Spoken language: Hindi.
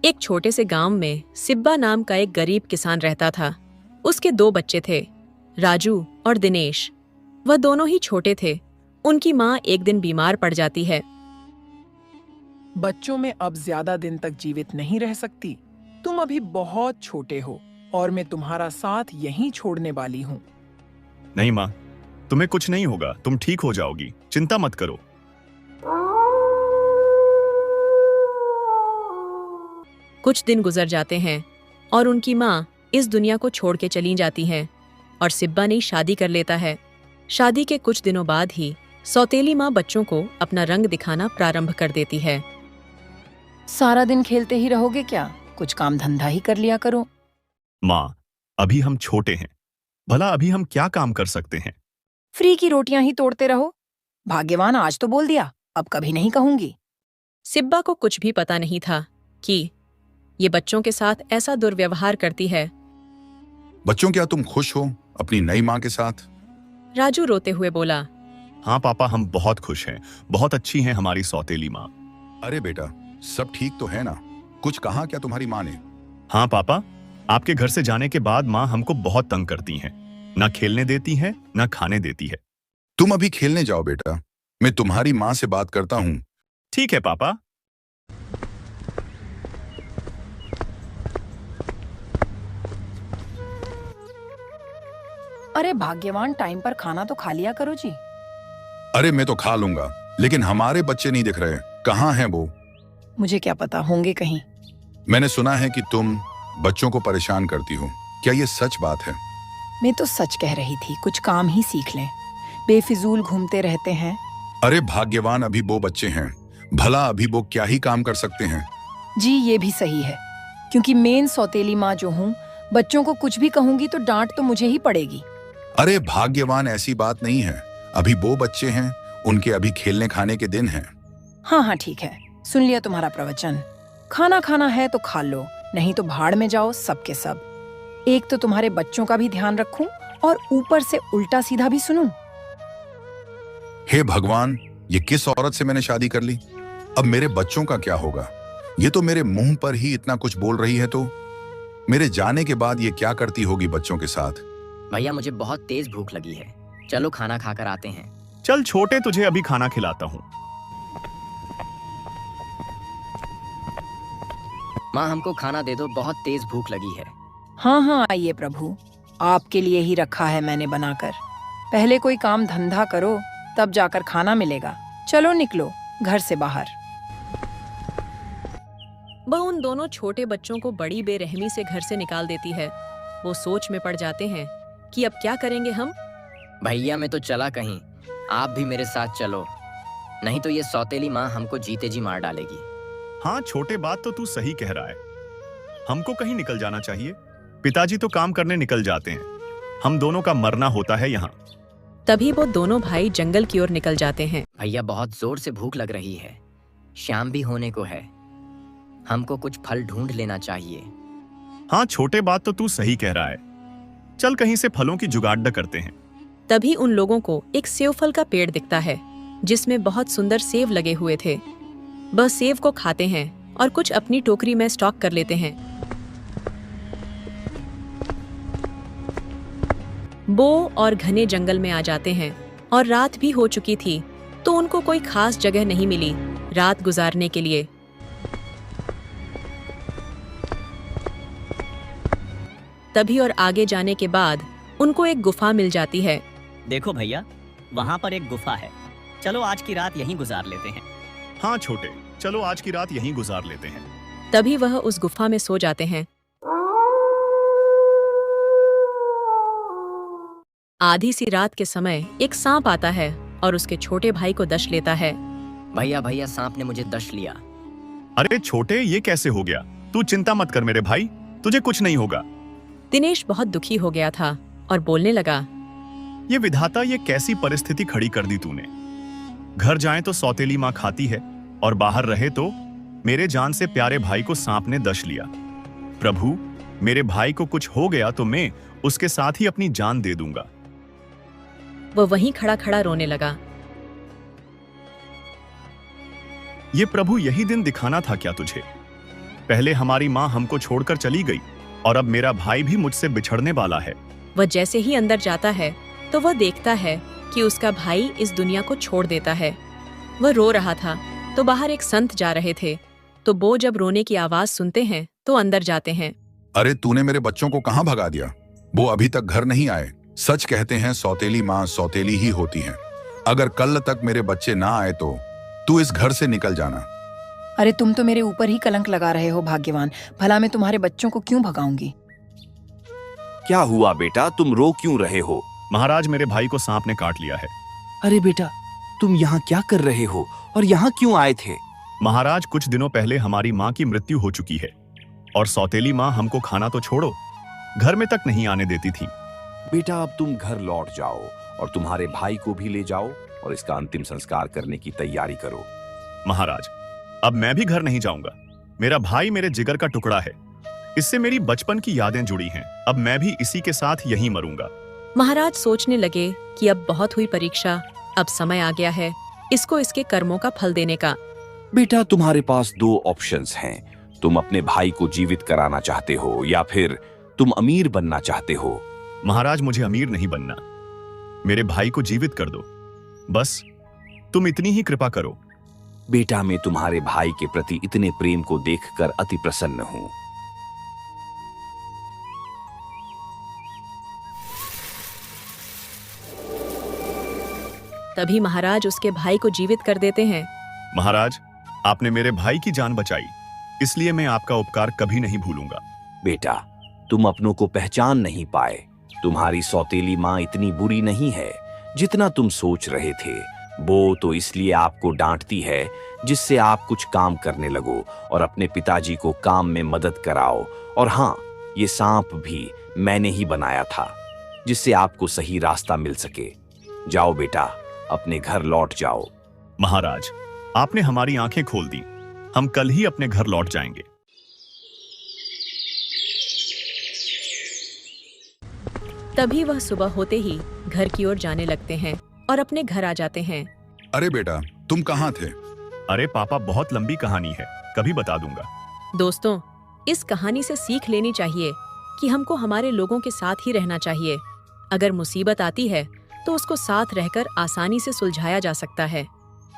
एक छोटे से गांव में सिब्बा नाम का एक गरीब किसान रहता था। उसके दो बच्चे थे, राजू और दिनेश। वह दोनों ही छोटे थे। उनकी माँ एक दिन बीमार पड़ जाती है। बच्चों में अब ज्यादा दिन तक जीवित नहीं रह सकती। तुम अभी बहुत छोटे हो और मैं तुम्हारा साथ यहीं छोड़ने वाली हूँ। नहीं माँ, तुम्हें कुछ नहीं होगा, तुम ठीक हो जाओगी, चिंता मत करो। कुछ दिन गुजर जाते हैं और उनकी माँ इस दुनिया को छोड़ के चली जाती हैं और सिब्बा ने शादी कर लेता है। शादी के कुछ दिनों बाद ही सौतेली माँ बच्चों को अपना रंग दिखाना प्रारंभ कर देती है। सारा दिन खेलते ही रहोगे क्या? कुछ काम धंधा ही कर लिया करो। माँ, अभी हम छोटे हैं, भला अभी हम क्या काम कर सकते हैं? फ्री की रोटियां ही तोड़ते रहो। भाग्यवान आज तो बोल दिया, अब कभी नहीं कहूंगी। सिब्बा को कुछ भी पता नहीं था कि ये बच्चों के साथ ऐसा दुर्व्यवहार करती है। बच्चों, क्या तुम खुश हो अपनी नई माँ के साथ? राजू रोते हुए बोला। हाँ पापा, हम बहुत खुश हैं, बहुत अच्छी हैं हमारी सौतेली माँ। अरे बेटा, सब ठीक तो है ना? कुछ कहा क्या तुम्हारी माँ ने? हाँ पापा, आपके घर से जाने के बाद माँ हमको बहुत तंग करती हैं, ना खेलने देती है ना खाने देती है। तुम अभी खेलने जाओ बेटा, मैं तुम्हारी माँ से बात करता हूँ। ठीक है पापा। अरे भाग्यवान, टाइम पर खाना तो खा लिया करो जी। अरे मैं तो खा लूंगा, लेकिन हमारे बच्चे नहीं दिख रहे, कहाँ हैं वो? मुझे क्या पता, होंगे कहीं। मैंने सुना है कि तुम बच्चों को परेशान करती हो, क्या ये सच बात है? मैं तो सच कह रही थी, कुछ काम ही सीख लें। बेफिजूल घूमते रहते हैं। अरे भाग्यवान, अभी वो बच्चे हैं, भला अभी वो क्या ही काम कर सकते हैं? जी ये भी सही है, क्योंकि मेन सौतेली माँ जो हूँ, बच्चों को कुछ भी कहूंगी तो डांट तो मुझे ही पड़ेगी। अरे भाग्यवान, ऐसी बात नहीं है, अभी वो बच्चे हैं, उनके अभी खेलने खाने के दिन हैं। हाँ हाँ ठीक है, सुन लिया तुम्हारा प्रवचन। खाना खाना है तो खा लो, नहीं तो भाड़ में जाओ सबके सब। एक तो तुम्हारे बच्चों का भी ध्यान रखूं और ऊपर से उल्टा सीधा भी सुनूं। हे भगवान, ये किस औरत से मैंने शादी कर ली? अब मेरे बच्चों का क्या होगा? ये तो मेरे मुंह पर ही इतना कुछ बोल रही है, तो मेरे जाने के बाद ये क्या करती होगी बच्चों के साथ? भैया, मुझे बहुत तेज भूख लगी है, चलो खाना खाकर आते हैं। चल छोटे, तुझे अभी खाना खिलाता हूँ। माँ, हमको खाना दे दो, बहुत तेज भूख लगी है। हाँ हाँ आइए प्रभु, आपके लिए ही रखा है मैंने बनाकर। पहले कोई काम धंधा करो, तब जाकर खाना मिलेगा। चलो निकलो घर से बाहर। वह उन दोनों छोटे बच्चों को बड़ी बेरहमी से घर से निकाल देती है। वो सोच में पड़ जाते हैं कि अब क्या करेंगे हम। भैया, मैं तो चला कहीं, आप भी मेरे साथ चलो, नहीं तो ये सौतेली माँ हमको जीते जी मार डालेगी। हाँ छोटे, बात तो तू सही कह रहा है, हमको कहीं निकल जाना चाहिए। पिताजी तो काम करने निकल जाते हैं, हम दोनों का मरना होता है यहाँ। तभी वो दोनों भाई जंगल की ओर निकल जाते हैं। भैया, बहुत जोर से भूख लग रही है, शाम भी होने को है, हमको कुछ फल ढूंढ लेना चाहिए। हाँ छोटे, बात तो तू सही कह रहा है, चल कहीं से फलों की जुगाड़ करते हैं। तभी उन लोगों को एक सेव फल का पेड़ दिखता है, जिसमें बहुत सुंदर सेव लगे हुए थे। वह सेव को खाते हैं और कुछ अपनी टोकरी में स्टॉक कर लेते हैं। वो और घने जंगल में आ जाते हैं और रात भी हो चुकी थी, तो उनको कोई खास जगह नहीं मिली रात गुजारने के लिए। तभी और आगे जाने के बाद उनको एक गुफा मिल जाती है। देखो भैया, वहाँ पर एक गुफा है, चलो आज की रात यहीं गुजार लेते हैं। हाँ छोटे, चलो आज की रात यहीं गुजार लेते हैं। तभी वह उस गुफा में सो जाते हैं। आधी सी रात के समय एक सांप आता है और उसके छोटे भाई को दंश लेता है। भैया भैया, सांप ने मुझे दंश लिया। अरे छोटे, ये कैसे हो गया? तू चिंता मत कर मेरे भाई, तुझे कुछ नहीं होगा। दिनेश बहुत दुखी हो गया था और बोलने लगा, ये विधाता, ये कैसी परिस्थिति खड़ी कर दी तूने। घर जाए तो सौतेली माँ खाती है और बाहर रहे तो मेरे जान से प्यारे भाई को सांप ने दंश लिया। प्रभु, मेरे भाई को कुछ हो गया तो मैं उसके साथ ही अपनी जान दे दूंगा। वह वहीं खड़ा खड़ा रोने लगा। ये प्रभु, यही दिन दिखाना था क्या तुझे? पहले हमारी माँ हमको छोड़कर चली गई और अब मेरा भाई भी मुझसे बिछड़ने वाला है। वह जैसे ही अंदर जाता है तो वह देखता है कि उसका भाई इस दुनिया को छोड़ देता है। वह रो रहा था तो बाहर एक संत जा रहे थे, तो वो जब रोने की आवाज सुनते हैं तो अंदर जाते हैं। अरे तूने मेरे बच्चों को कहाँ भगा दिया? वो अभी तक घर नहीं आए। सच कहते हैं सौतेली माँ सौतेली ही होती है। अगर कल तक मेरे बच्चे ना आए तो तू इस घर से निकल जाना। अरे तुम तो मेरे ऊपर ही कलंक लगा रहे हो भाग्यवान। भला मैं तुम्हारे बच्चों को क्यों भगाऊंगी? क्या हुआ बेटा, तुम रो क्यों रहे हो? महाराज, मेरे भाई को सांप ने काट लिया है। अरे बेटा, तुम यहाँ क्या कर रहे हो और यहाँ क्यों आए थे? महाराज, कुछ दिनों पहले हमारी माँ की मृत्यु हो चुकी है और सौतेली माँ हमको खाना तो छोड़ो, घर में तक नहीं आने देती थी। बेटा, अब तुम घर लौट जाओ और तुम्हारे भाई को भी ले जाओ और इसका अंतिम संस्कार करने की तैयारी करो। महाराज, अब मैं भी घर नहीं जाऊंगा। मेरा भाई मेरे जिगर का टुकड़ा है, इससे मेरी बचपन की यादें जुड़ी हैं। अब मैं भी इसी के साथ यहीं मरूंगा। महाराज सोचने लगे कि अब बहुत हुई परीक्षा, अब समय आ गया है इसको इसके कर्मों का फल देने का। बेटा, तुम्हारे पास दो ऑप्शंस हैं। तुम अपने भाई को जीवित कराना चाहते हो या फिर तुम अमीर बनना चाहते हो। महाराज, मुझे अमीर नहीं बनना, मेरे भाई को जीवित कर दो, बस तुम इतनी ही कृपा करो। बेटा, मैं तुम्हारे भाई के प्रति इतने प्रेम को देखकर अति प्रसन्न हूं। तभी महाराज उसके भाई को जीवित कर देते हैं। महाराज, आपने मेरे भाई की जान बचाई, इसलिए मैं आपका उपकार कभी नहीं भूलूंगा। बेटा, तुम अपनों को पहचान नहीं पाए। तुम्हारी सौतेली माँ इतनी बुरी नहीं है जितना तुम सोच रहे थे। वो तो इसलिए आपको डांटती है जिससे आप कुछ काम करने लगो और अपने पिताजी को काम में मदद कराओ। और हाँ, ये सांप भी मैंने ही बनाया था जिससे आपको सही रास्ता मिल सके। जाओ बेटा, अपने घर लौट जाओ। महाराज, आपने हमारी आंखें खोल दी, हम कल ही अपने घर लौट जाएंगे। तभी वह सुबह होते ही घर की ओर जाने लगते हैं और अपने घर आ जाते हैं। अरे बेटा, तुम कहाँ थे? अरे पापा, बहुत लंबी कहानी है, कभी बता दूंगा। दोस्तों, इस कहानी से सीख लेनी चाहिए कि हमको हमारे लोगों के साथ ही रहना चाहिए। अगर मुसीबत आती है तो उसको साथ रहकर आसानी से सुलझाया जा सकता है।